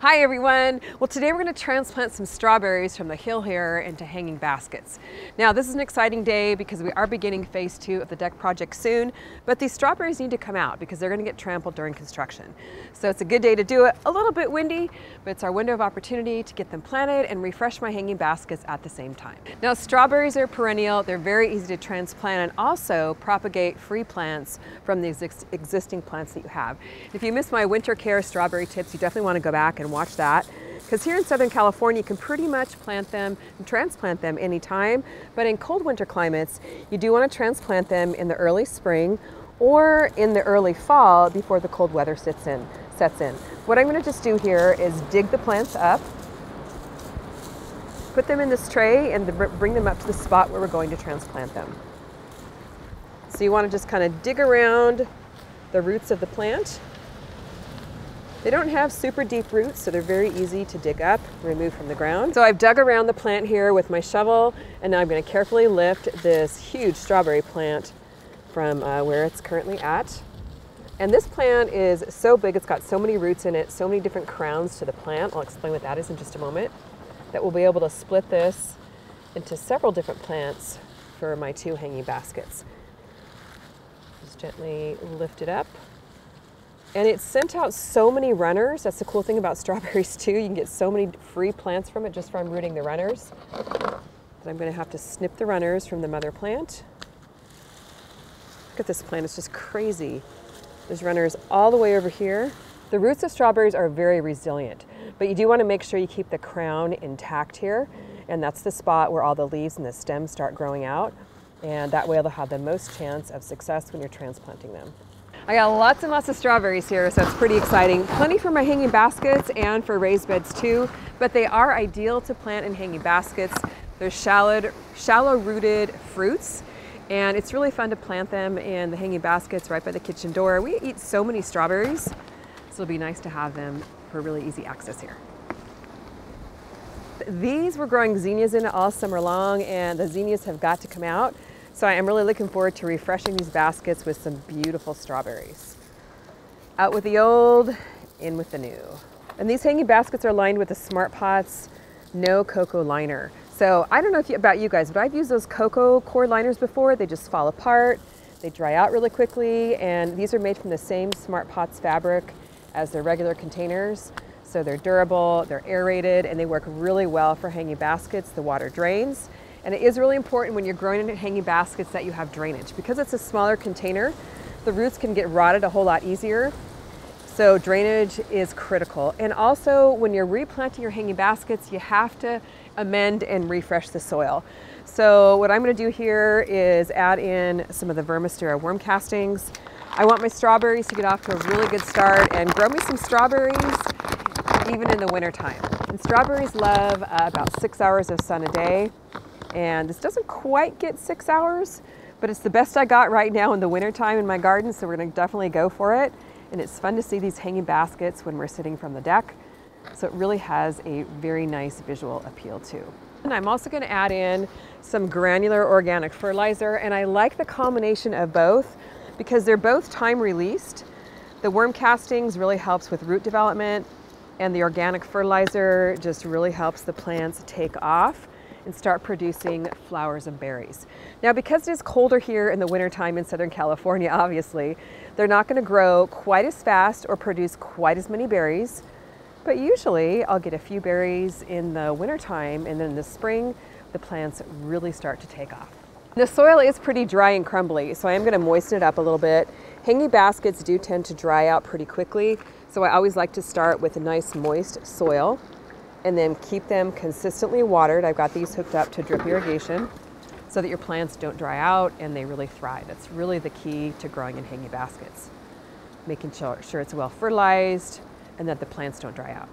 Hi everyone! Well, today we're going to transplant some strawberries from the hill here into hanging baskets. Now this is an exciting day because we are beginning phase 2 of the deck project soon, but these strawberries need to come out because they're going to get trampled during construction. So it's a good day to do it. A little bit windy, but it's our window of opportunity to get them planted and refresh my hanging baskets at the same time. Now strawberries are perennial, they're very easy to transplant and also propagate free plants from the existing plants that you have. If you missed my winter care strawberry tips, you definitely want to go back and watch that, because here in Southern California you can pretty much plant them and transplant them anytime, but in cold winter climates you do want to transplant them in the early spring or in the early fall before the cold weather sets in. What I'm going to just do here is dig the plants up, put them in this tray and bring them up to the spot where we're going to transplant them. So you want to just kind of dig around the roots of the plant. They don't have super deep roots, so they're very easy to dig up, remove from the ground. So I've dug around the plant here with my shovel, and now I'm going to carefully lift this huge strawberry plant from where it's currently at. And this plant is so big, it's got so many roots in it, so many different crowns to the plant. I'll explain what that is in just a moment. That we'll be able to split this into several different plants for my 2 hanging baskets. Just gently lift it up. And it sent out so many runners. That's the cool thing about strawberries too. You can get so many free plants from it just from rooting the runners. But I'm going to have to snip the runners from the mother plant. Look at this plant, it's just crazy. There's runners all the way over here. The roots of strawberries are very resilient, but you do want to make sure you keep the crown intact here. And that's the spot where all the leaves and the stems start growing out. And that way they'll have the most chance of success when you're transplanting them. I got lots and lots of strawberries here, so it's pretty exciting. Plenty for my hanging baskets and for raised beds too, but they are ideal to plant in hanging baskets. They're shallow rooted fruits, and it's really fun to plant them in the hanging baskets right by the kitchen door. We eat so many strawberries, so it'll be nice to have them for really easy access here. These were growing zinnias in all summer long, and the zinnias have got to come out. So I am really looking forward to refreshing these baskets with some beautiful strawberries. Out with the old, in with the new. And these hanging baskets are lined with the Smart Pots No Coco Liner. So I don't know about you guys, but I've used those cocoa cord liners before. They just fall apart, they dry out really quickly, and these are made from the same Smart Pots fabric as their regular containers. So they're durable, they're aerated, and they work really well for hanging baskets. The water drains. And it is really important when you're growing in hanging baskets that you have drainage. Because it's a smaller container, the roots can get rotted a whole lot easier. So drainage is critical. And also when you're replanting your hanging baskets, you have to amend and refresh the soil. So what I'm going to do here is add in some of the Vermistera worm castings. I want my strawberries to get off to a really good start and grow me some strawberries even in the winter time. And strawberries love about 6 hours of sun a day. And this doesn't quite get 6 hours, but it's the best I got right now in the winter time in my garden, so we're going to definitely go for it. And it's fun to see these hanging baskets when we're sitting from the deck, so it really has a very nice visual appeal too. And I'm also going to add in some granular organic fertilizer, and I like the combination of both because they're both time released. The worm castings really helps with root development, and the organic fertilizer just really helps the plants take off and start producing flowers and berries. Now, because it is colder here in the wintertime in Southern California, obviously, they're not going to grow quite as fast or produce quite as many berries, but usually I'll get a few berries in the wintertime, and then in the spring, the plants really start to take off. The soil is pretty dry and crumbly, so I am going to moisten it up a little bit. Hanging baskets do tend to dry out pretty quickly, so I always like to start with a nice moist soil and then keep them consistently watered. I've got these hooked up to drip irrigation so that your plants don't dry out and they really thrive. That's really the key to growing in hanging baskets. Making sure it's well fertilized and that the plants don't dry out.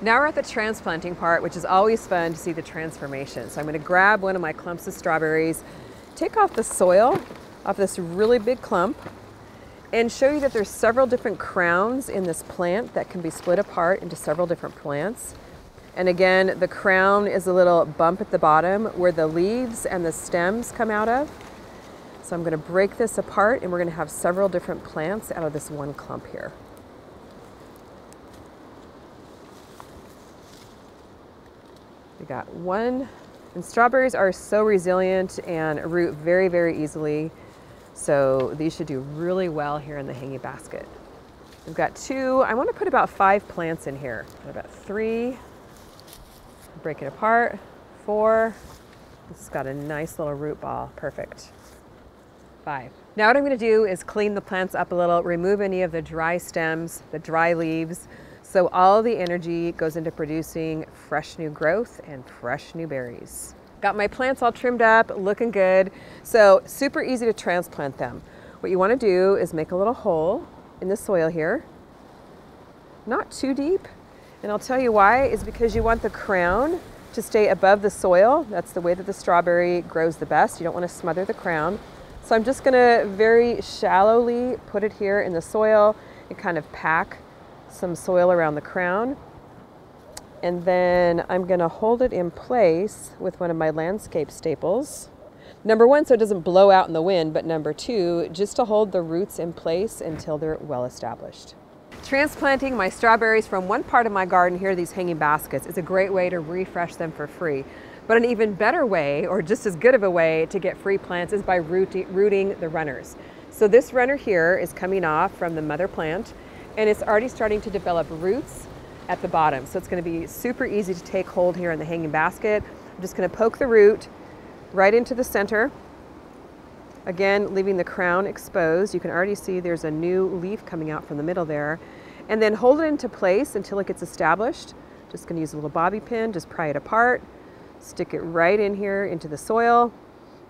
Now we're at the transplanting part, which is always fun to see the transformation. So I'm going to grab one of my clumps of strawberries, take off the soil off this really big clump, and show you that there's several different crowns in this plant that can be split apart into several different plants. And again, the crown is a little bump at the bottom where the leaves and the stems come out of. So I'm going to break this apart, and we're going to have several different plants out of this one clump here. We got one, and strawberries are so resilient and root very, very easily. So these should do really well here in the hanging basket. We've got two. I want to put about 5 plants in here. About 3. Break it apart. 4. This has got a nice little root ball. Perfect. 5. Now what I'm going to do is clean the plants up a little, remove any of the dry stems, the dry leaves, so all the energy goes into producing fresh new growth and fresh new berries. Got my plants all trimmed up, looking good. So super easy to transplant them. What you want to do is make a little hole in the soil here, not too deep. And I'll tell you why, is because you want the crown to stay above the soil. That's the way that the strawberry grows the best. You don't want to smother the crown. So I'm just gonna very shallowly put it here in the soil and kind of pack some soil around the crown. And then I'm gonna hold it in place with one of my landscape staples. Number 1, so it doesn't blow out in the wind, but number 2, just to hold the roots in place until they're well established. Transplanting my strawberries from one part of my garden here, these hanging baskets, is a great way to refresh them for free. But an even better way, or just as good of a way to get free plants, is by rooting the runners. So this runner here is coming off from the mother plant, and it's already starting to develop roots at the bottom. So it's going to be super easy to take hold here in the hanging basket. I'm just going to poke the root right into the center. Again, leaving the crown exposed. You can already see there's a new leaf coming out from the middle there. And then hold it into place until it gets established. Just going to use a little bobby pin, just pry it apart, stick it right in here into the soil.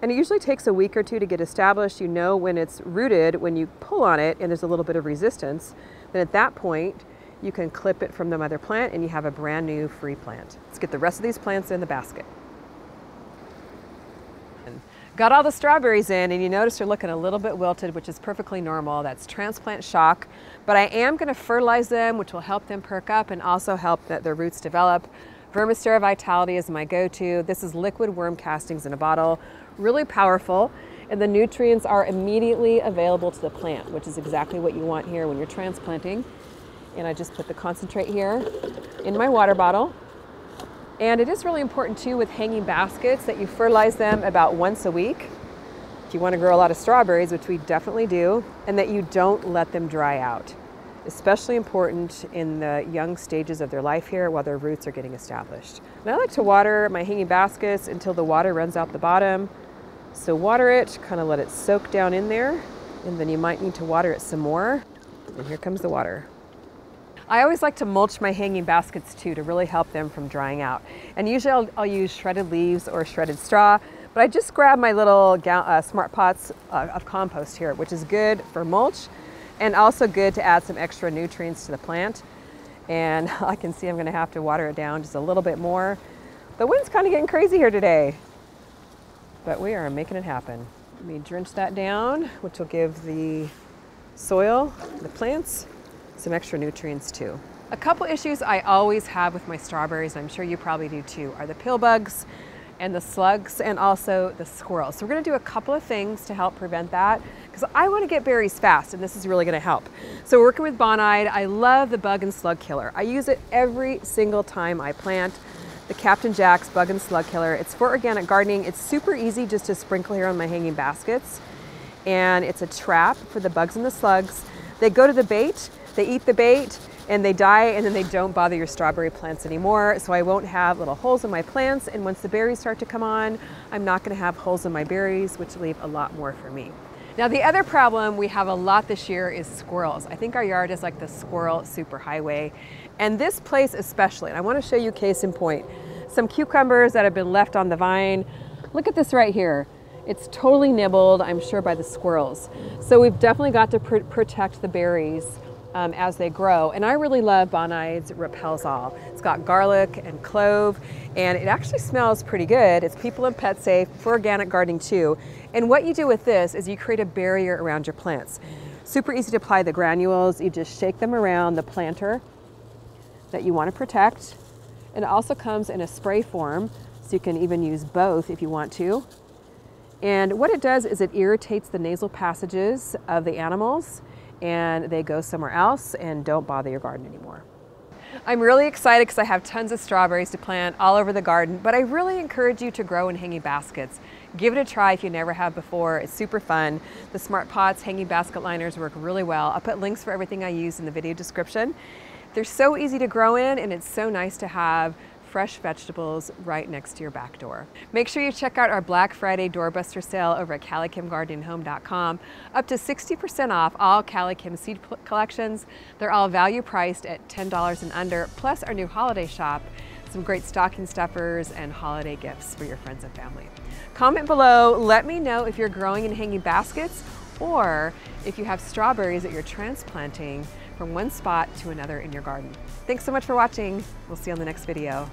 And it usually takes a week or 2 to get established. You know when it's rooted, when you pull on it and there's a little bit of resistance, then at that point, you can clip it from the mother plant and you have a brand new free plant. Let's get the rest of these plants in the basket. Got all the strawberries in, and you notice they're looking a little bit wilted, which is perfectly normal. That's transplant shock. But I am going to fertilize them, which will help them perk up and also help that their roots develop. Vermistera Vitality is my go-to. This is liquid worm castings in a bottle, really powerful, and the nutrients are immediately available to the plant, which is exactly what you want here when you're transplanting. And I just put the concentrate here in my water bottle. And it is really important too with hanging baskets that you fertilize them about once a week if you want to grow a lot of strawberries, which we definitely do, and that you don't let them dry out. Especially important in the young stages of their life here while their roots are getting established. And I like to water my hanging baskets until the water runs out the bottom. So water it, kind of let it soak down in there, and then you might need to water it some more. And here comes the water. I always like to mulch my hanging baskets too to really help them from drying out. And usually I'll use shredded leaves or shredded straw, but I just grab my little Smart Pots of compost here, which is good for mulch and also good to add some extra nutrients to the plant. And I can see I'm gonna have to water it down just a little bit more. The wind's kind of getting crazy here today, but we are making it happen. Let me drench that down, which will give the soil, the plants, some extra nutrients too. A couple issues I always have with my strawberries, and I'm sure you probably do too, are the pill bugs and the slugs and also the squirrels. So we're gonna do a couple of things to help prevent that because I wanna get berries fast and this is really gonna help. So working with Bonide, I love the bug and slug killer. I use it every single time I plant. The Captain Jack's Bug and Slug Killer. It's for organic gardening. It's super easy just to sprinkle here on my hanging baskets. And it's a trap for the bugs and the slugs. They go to the bait, they eat the bait, and they die, and then they don't bother your strawberry plants anymore. So I won't have little holes in my plants, and once the berries start to come on, I'm not gonna have holes in my berries, which leave a lot more for me. Now the other problem we have a lot this year is squirrels. I think our yard is like the squirrel superhighway. And this place especially, and I wanna show you case in point. Some cucumbers that have been left on the vine. Look at this right here. It's totally nibbled, I'm sure, by the squirrels. So we've definitely got to protect the berries as they grow. And I really love Bonide's Repels All. It's got garlic and clove, and it actually smells pretty good. It's people and pet safe for organic gardening too. And what you do with this is you create a barrier around your plants. Super easy to apply the granules. You just shake them around the planter that you want to protect. And it also comes in a spray form, so you can even use both if you want to. And what it does is it irritates the nasal passages of the animals and they go somewhere else and don't bother your garden anymore. I'm really excited because I have tons of strawberries to plant all over the garden, but I really encourage you to grow in hanging baskets. Give it a try if you never have before. It's super fun. The Smart Pots hanging basket liners work really well. I'll put links for everything I use in the video description. They're so easy to grow in, and it's so nice to have fresh vegetables right next to your back door. Make sure you check out our Black Friday doorbuster sale over at CaliKimGardenandHome.com. Up to 60% off all CaliKim seed collections. They're all value priced at $10 and under, plus our new holiday shop, some great stocking stuffers and holiday gifts for your friends and family. Comment below, let me know if you're growing in hanging baskets or if you have strawberries that you're transplanting from one spot to another in your garden. Thanks so much for watching. We'll see you on the next video.